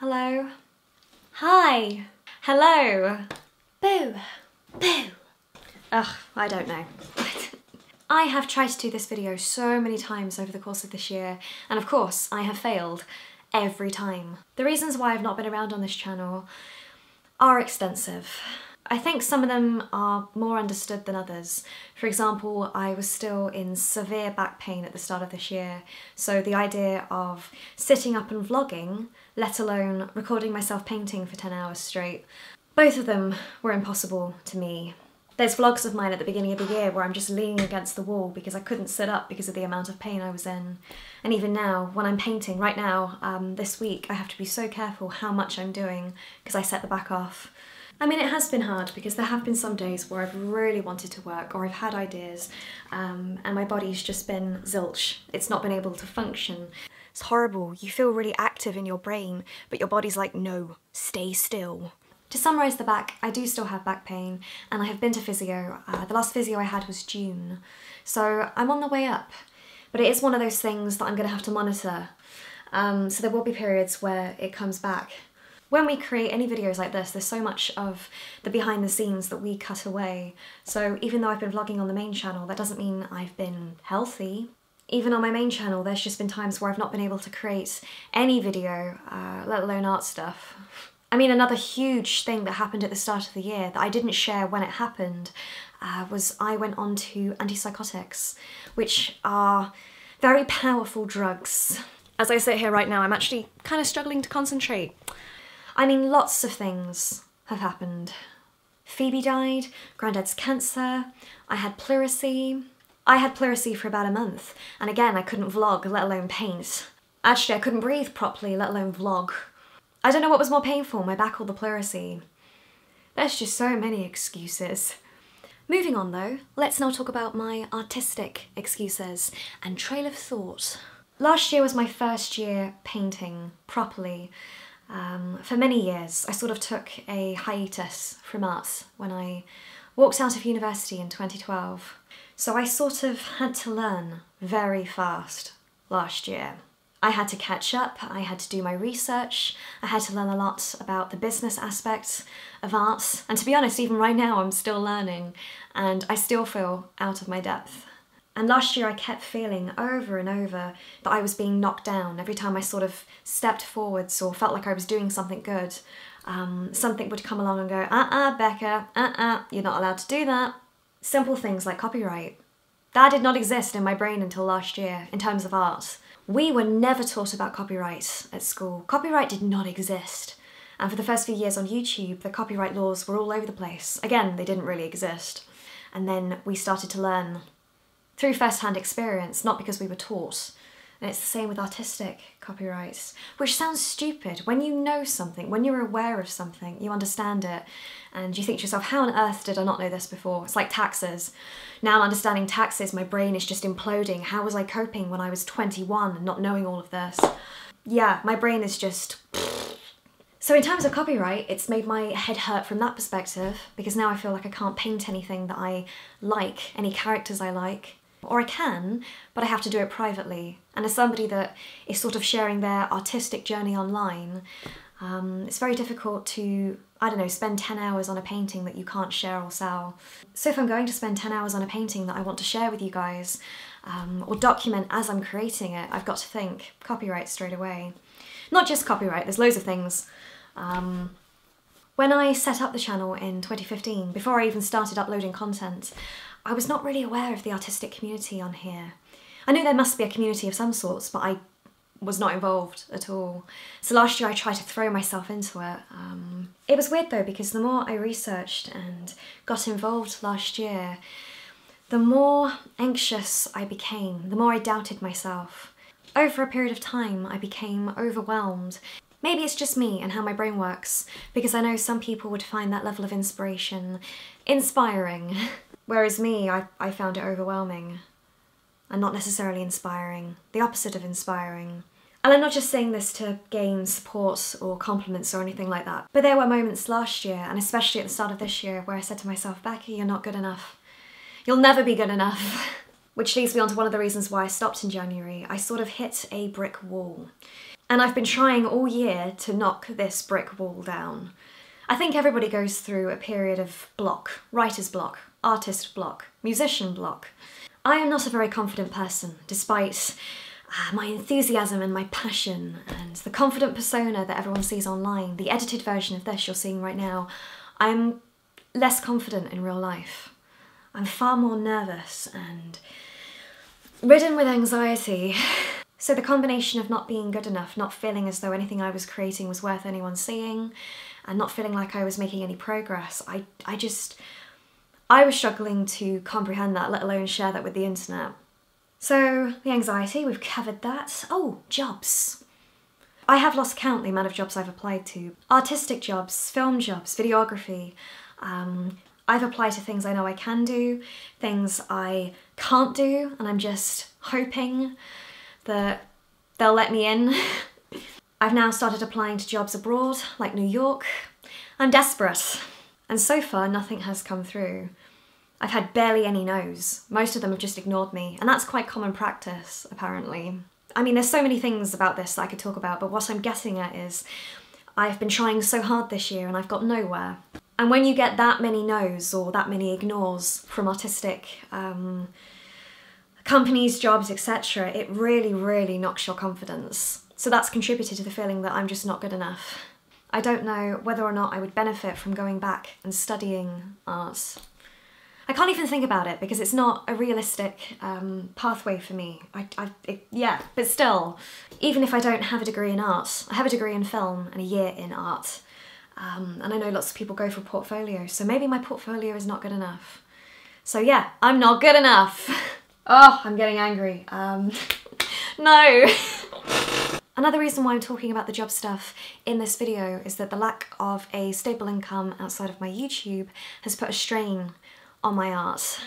Hello. Hi. Hello. Boo. Boo. Ugh, I don't know. I have tried to do this video so many times over the course of this year, and of course I have failed every time. The reasons why I've not been around on this channel are extensive. I think some of them are more understood than others. For example, I was still in severe back pain at the start of this year, so the idea of sitting up and vlogging, let alone recording myself painting for 10 hours straight, both of them were impossible to me. There's vlogs of mine at the beginning of the year where I'm just leaning against the wall because I couldn't sit up because of the amount of pain I was in. And even now, when I'm painting, right now, this week, I have to be so careful how much I'm doing because I set the back off. I mean, it has been hard because there have been some days where I've really wanted to work or I've had ideas and my body's just been zilch. It's not been able to function. It's horrible. You feel really active in your brain, but your body's like, no, stay still. To summarise the back, I do still have back pain and I have been to physio. The last physio I had was June, so I'm on the way up. But it is one of those things that I'm going to have to monitor. So there will be periods where it comes back. When we create any videos like this, there's so much of the behind the scenes that we cut away. So even though I've been vlogging on the main channel, that doesn't mean I've been healthy. Even on my main channel, there's just been times where I've not been able to create any video, let alone art stuff. I mean, another huge thing that happened at the start of the year that I didn't share when it happened was I went on to antipsychotics, which are very powerful drugs. As I sit here right now, I'm actually kind of struggling to concentrate. I mean, lots of things have happened. Phoebe died, Granddad's cancer, I had pleurisy. I had pleurisy for about a month, and again, I couldn't vlog, let alone paint. Actually, I couldn't breathe properly, let alone vlog. I don't know what was more painful, my back or the pleurisy. There's just so many excuses. Moving on though, let's now talk about my artistic excuses and trail of thought. Last year was my first year painting properly. For many years, I sort of took a hiatus from art when I walked out of university in 2012. So I sort of had to learn very fast last year. I had to catch up, I had to do my research, I had to learn a lot about the business aspects of art, and to be honest, even right now I'm still learning, and I still feel out of my depth. And last year I kept feeling over and over that I was being knocked down every time I sort of stepped forwards or felt like I was doing something good. Something would come along and go, Becca, you're not allowed to do that. Simple things like copyright. That did not exist in my brain until last year, in terms of art. We were never taught about copyright at school. Copyright did not exist. And for the first few years on YouTube, the copyright laws were all over the place. Again, they didn't really exist. And then we started to learn through first-hand experience, not because we were taught. And it's the same with artistic copyrights, which sounds stupid. When you know something, when you're aware of something, you understand it, and you think to yourself, how on earth did I not know this before? It's like taxes. Now I'm understanding taxes, my brain is just imploding. How was I coping when I was 21 and not knowing all of this? Yeah, my brain is just... So in terms of copyright, it's made my head hurt from that perspective, because now I feel like I can't paint anything that I like, any characters I like. Or I can, but I have to do it privately. And as somebody that is sort of sharing their artistic journey online, it's very difficult to, I don't know, spend 10 hours on a painting that you can't share or sell. So if I'm going to spend 10 hours on a painting that I want to share with you guys, or document as I'm creating it, I've got to think copyright straight away. Not just copyright, there's loads of things. When I set up the channel in 2015, before I even started uploading content, I was not really aware of the artistic community on here. I knew there must be a community of some sorts, but I was not involved at all. So last year I tried to throw myself into it. It was weird though, because the more I researched and got involved last year, the more anxious I became, the more I doubted myself. Over a period of time, I became overwhelmed. Maybe it's just me and how my brain works, because I know some people would find that level of inspiration inspiring. Whereas me, I found it overwhelming and not necessarily inspiring, the opposite of inspiring. And I'm not just saying this to gain support or compliments or anything like that, but there were moments last year, and especially at the start of this year, where I said to myself, Becca, you're not good enough. You'll never be good enough. Which leads me on to one of the reasons why I stopped in January. I sort of hit a brick wall. And I've been trying all year to knock this brick wall down. I think everybody goes through a period of block, writer's block, artist block, musician block. I am not a very confident person, despite my enthusiasm and my passion and the confident persona that everyone sees online, the edited version of this you're seeing right now. I'm less confident in real life. I'm far more nervous and ridden with anxiety. So the combination of not being good enough, not feeling as though anything I was creating was worth anyone seeing, and not feeling like I was making any progress, I was struggling to comprehend that, let alone share that with the internet. So the anxiety, we've covered that. Oh, jobs. I have lost count the amount of jobs I've applied to. Artistic jobs, film jobs, videography. I've applied to things I know I can do, things I can't do, and I'm just hoping that they'll let me in. I've now started applying to jobs abroad, like New York. I'm desperate. And so far, nothing has come through. I've had barely any no's. Most of them have just ignored me, and that's quite common practice, apparently. I mean, there's so many things about this that I could talk about, but what I'm getting at is I've been trying so hard this year and I've got nowhere. And when you get that many no's or that many ignores from artistic companies, jobs, etc., it really, really knocks your confidence. So that's contributed to the feeling that I'm just not good enough. I don't know whether or not I would benefit from going back and studying art. I can't even think about it because it's not a realistic pathway for me. Yeah, but still, even if I don't have a degree in art, I have a degree in film and a year in art. And I know lots of people go for portfolios, so maybe my portfolio is not good enough. So yeah, I'm not good enough. Oh, I'm getting angry. No. Another reason why I'm talking about the job stuff in this video is that the lack of a stable income outside of my YouTube has put a strain on my art.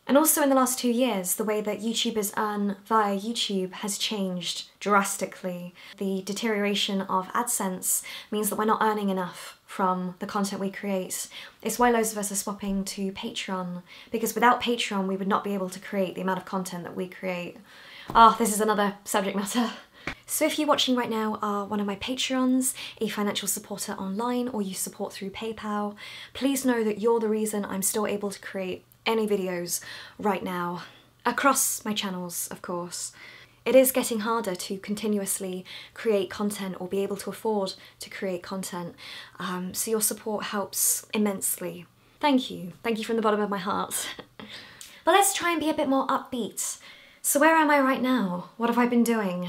And also in the last 2 years, the way that YouTubers earn via YouTube has changed drastically. The deterioration of AdSense means that we're not earning enough from the content we create. It's why loads of us are swapping to Patreon, because without Patreon we would not be able to create the amount of content that we create. Ah, this is another subject matter. So if you watching right now are one of my Patreons, a financial supporter online, or you support through PayPal, please know that you're the reason I'm still able to create any videos right now. Across my channels, of course. It is getting harder to continuously create content or be able to afford to create content, so your support helps immensely. Thank you. Thank you from the bottom of my heart. But let's try and be a bit more upbeat. So where am I right now? What have I been doing?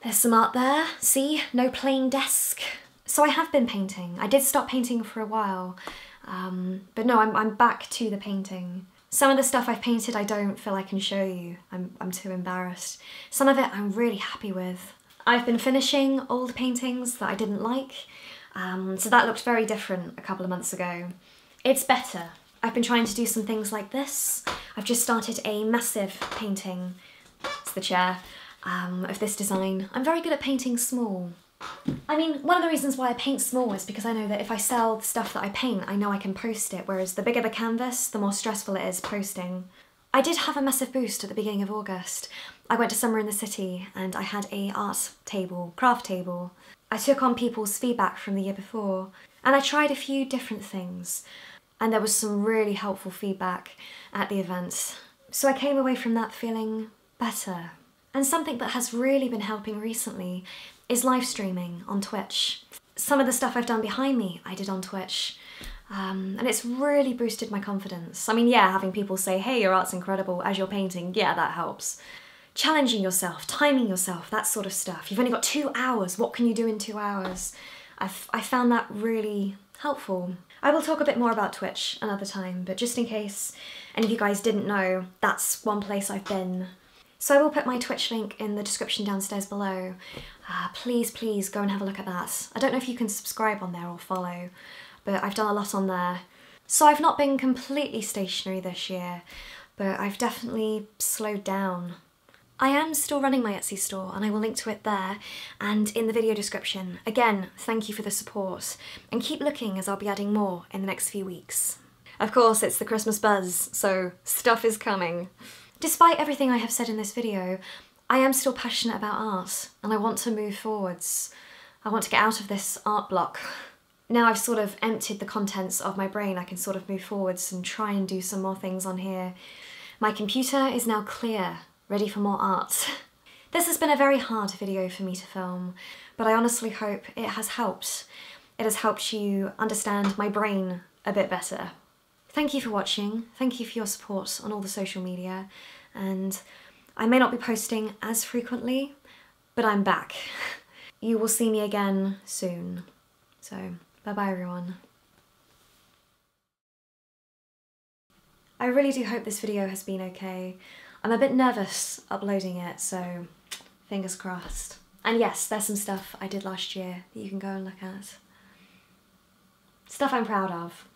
There's some art there, see? No plain desk. So I have been painting. I did stop painting for a while, but no, I'm back to the painting. Some of the stuff I've painted I don't feel I can show you. I'm too embarrassed. Some of it I'm really happy with. I've been finishing old paintings that I didn't like, so that looked very different a couple of months ago. It's better. I've been trying to do some things like this. I've just started a massive painting, it's the chair, of this design. I'm very good at painting small. I mean, one of the reasons why I paint small is because I know that if I sell the stuff that I paint, I know I can post it, whereas the bigger the canvas, the more stressful it is posting. I did have a massive boost at the beginning of August. I went to Summer in the City and I had a art table, craft table. I took on people's feedback from the year before, and I tried a few different things, and there was some really helpful feedback at the event. So I came away from that feeling better. And something that has really been helping recently is live streaming on Twitch. Some of the stuff I've done behind me, I did on Twitch. And it's really boosted my confidence. I mean, yeah, having people say, hey, your art's incredible as you're painting, yeah, that helps. Challenging yourself, timing yourself, that sort of stuff. You've only got 2 hours, what can you do in 2 hours? I found that really helpful. I will talk a bit more about Twitch another time, but just in case any of you guys didn't know, that's one place I've been. So I will put my Twitch link in the description downstairs below. Please, please go and have a look at that. I don't know if you can subscribe on there or follow, but I've done a lot on there. So I've not been completely stationary this year, but I've definitely slowed down. I am still running my Etsy store and I will link to it there and in the video description. Again, thank you for the support, and keep looking as I'll be adding more in the next few weeks. Of course, it's the Christmas buzz, so stuff is coming. Despite everything I have said in this video, I am still passionate about art and I want to move forwards. I want to get out of this art block. Now I've sort of emptied the contents of my brain, I can sort of move forwards and try and do some more things on here. My computer is now clear, ready for more art. This has been a very hard video for me to film, but I honestly hope it has helped. It has helped you understand my brain a bit better. Thank you for watching, thank you for your support on all the social media, and I may not be posting as frequently, but I'm back. You will see me again soon. So, bye-bye everyone. I really do hope this video has been okay. I'm a bit nervous uploading it, so fingers crossed. And yes, there's some stuff I did last year that you can go and look at. Stuff I'm proud of.